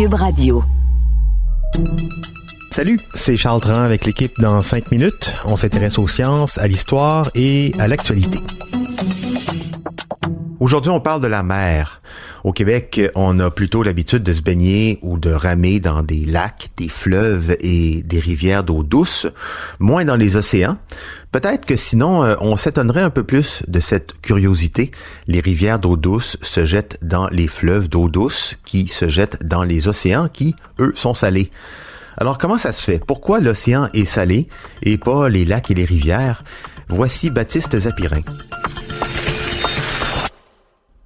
Cube Radio. Salut, c'est Charles Dran avec l'équipe dans 5 minutes. On s'intéresse aux sciences, à l'histoire et à l'actualité. Aujourd'hui, on parle de la mer. Au Québec, on a plutôt l'habitude de se baigner ou de ramer dans des lacs, des fleuves et des rivières d'eau douce, moins dans les océans. Peut-être que sinon, on s'étonnerait un peu plus de cette curiosité. Les rivières d'eau douce se jettent dans les fleuves d'eau douce qui se jettent dans les océans qui, eux, sont salés. Alors, comment ça se fait? Pourquoi l'océan est salé et pas les lacs et les rivières? Voici Baptiste Zapirin.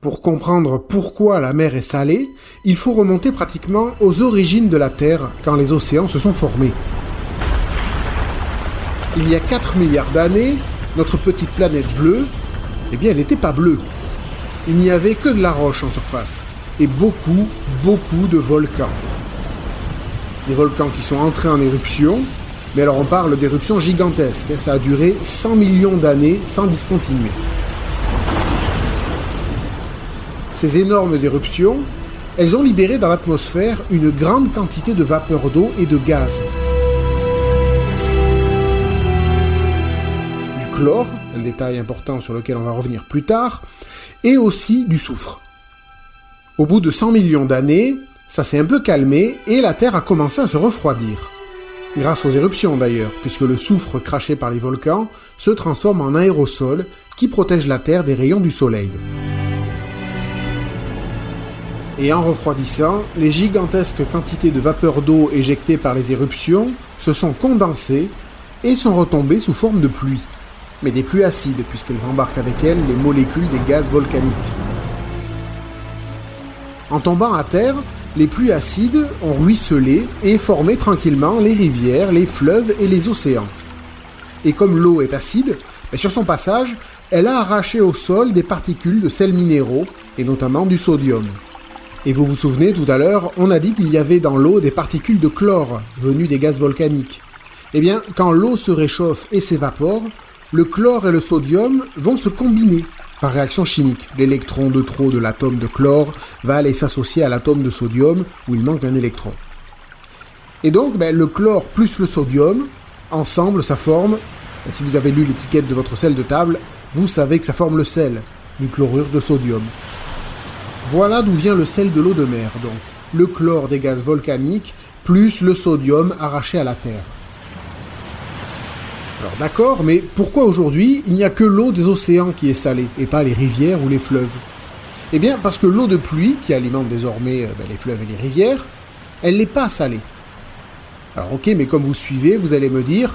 Pour comprendre pourquoi la mer est salée, il faut remonter pratiquement aux origines de la Terre quand les océans se sont formés. Il y a 4 milliards d'années, notre petite planète bleue, eh bien elle n'était pas bleue. Il n'y avait que de la roche en surface et beaucoup de volcans. Des volcans qui sont entrés en éruption, mais alors on parle d'éruptions gigantesques, ça a duré 100 millions d'années sans discontinuer. Ces énormes éruptions, elles ont libéré dans l'atmosphère une grande quantité de vapeur d'eau et de gaz. Du chlore, un détail important sur lequel on va revenir plus tard, et aussi du soufre. Au bout de 100 millions d'années, ça s'est un peu calmé et la Terre a commencé à se refroidir. Grâce aux éruptions d'ailleurs, puisque le soufre craché par les volcans se transforme en aérosol qui protège la Terre des rayons du soleil. Et en refroidissant, les gigantesques quantités de vapeur d'eau éjectées par les éruptions se sont condensées et sont retombées sous forme de pluie. Mais des pluies acides, puisqu'elles embarquent avec elles les molécules des gaz volcaniques. En tombant à terre, les pluies acides ont ruisselé et formé tranquillement les rivières, les fleuves et les océans. Et comme l'eau est acide, sur son passage, elle a arraché au sol des particules de sels minéraux, et notamment du sodium. Et vous vous souvenez, tout à l'heure, on a dit qu'il y avait dans l'eau des particules de chlore, venues des gaz volcaniques. Eh bien, quand l'eau se réchauffe et s'évapore, le chlore et le sodium vont se combiner par réaction chimique. L'électron de trop de l'atome de chlore va aller s'associer à l'atome de sodium où il manque un électron. Et donc, le chlore plus le sodium, ensemble, ça forme, si vous avez lu l'étiquette de votre sel de table, vous savez que ça forme le sel, du chlorure de sodium. Voilà d'où vient le sel de l'eau de mer, donc. Le chlore des gaz volcaniques, plus le sodium arraché à la Terre. Alors d'accord, mais pourquoi aujourd'hui il n'y a que l'eau des océans qui est salée, et pas les rivières ou les fleuves? Eh bien parce que l'eau de pluie, qui alimente désormais les fleuves et les rivières, elle n'est pas salée. Alors ok, mais comme vous suivez, vous allez me dire,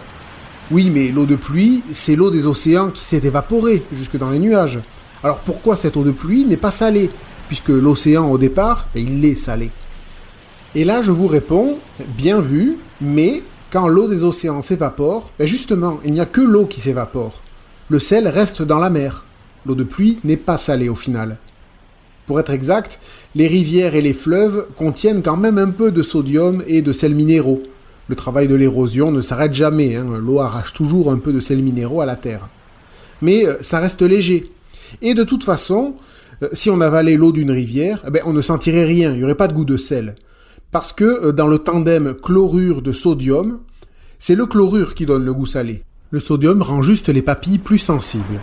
oui mais l'eau de pluie, c'est l'eau des océans qui s'est évaporée jusque dans les nuages. Alors pourquoi cette eau de pluie n'est pas salée? Puisque l'océan, au départ, il est salé. Et là, je vous réponds, bien vu, mais quand l'eau des océans s'évapore, justement, il n'y a que l'eau qui s'évapore. Le sel reste dans la mer. L'eau de pluie n'est pas salée au final. Pour être exact, les rivières et les fleuves contiennent quand même un peu de sodium et de sels minéraux. Le travail de l'érosion ne s'arrête jamais, l'eau arrache toujours un peu de sels minéraux à la terre. Mais ça reste léger. Et de toute façon, si on avalait l'eau d'une rivière, on ne sentirait rien, il n'y aurait pas de goût de sel. Parce que dans le tandem chlorure de sodium, c'est le chlorure qui donne le goût salé. Le sodium rend juste les papilles plus sensibles.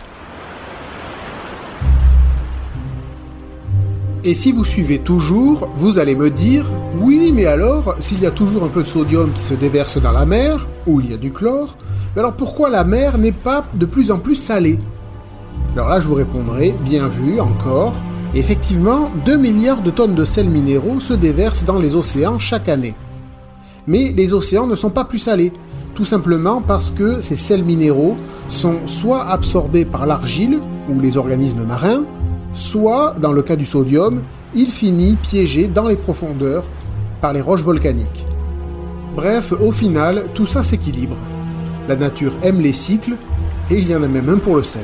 Et si vous suivez toujours, vous allez me dire, oui, mais alors, s'il y a toujours un peu de sodium qui se déverse dans la mer, où il y a du chlore, alors pourquoi la mer n'est pas de plus en plus salée ? Alors là, je vous répondrai, bien vu, encore. Et effectivement, 2 milliards de tonnes de sels minéraux se déversent dans les océans chaque année. Mais les océans ne sont pas plus salés, tout simplement parce que ces sels minéraux sont soit absorbés par l'argile, ou les organismes marins, soit, dans le cas du sodium, il finit piégé dans les profondeurs par les roches volcaniques. Bref, au final, tout ça s'équilibre. La nature aime les cycles, et il y en a même un pour le sel.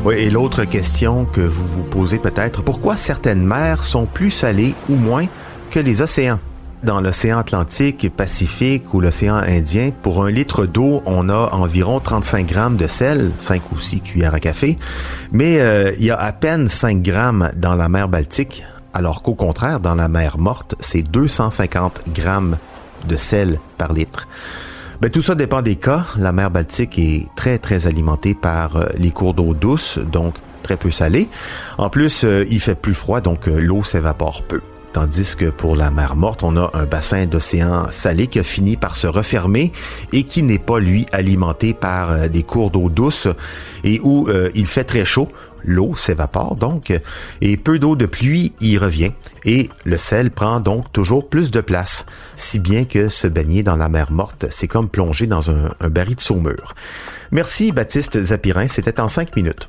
Oui, et l'autre question que vous vous posez peut-être, pourquoi certaines mers sont plus salées ou moins que les océans? Dans l'océan Atlantique, Pacifique ou l'océan Indien, pour 1 litre d'eau, on a environ 35 grammes de sel, 5 ou 6 cuillères à café, mais il y a à peine 5 grammes dans la mer Baltique, alors qu'au contraire, dans la mer Morte, c'est 250 grammes de sel par litre. Tout ça dépend des cas. La mer Baltique est très, très alimentée par les cours d'eau douce, donc très peu salée. En plus, il fait plus froid, donc l'eau s'évapore peu. Tandis que pour la mer Morte, on a un bassin d'océan salé qui a fini par se refermer et qui n'est pas, lui, alimenté par des cours d'eau douce et où il fait très chaud. L'eau s'évapore donc et peu d'eau de pluie y revient et le sel prend donc toujours plus de place, si bien que se baigner dans la mer Morte, c'est comme plonger dans un baril de saumure. Merci Baptiste Zapirin, c'était en 5 minutes.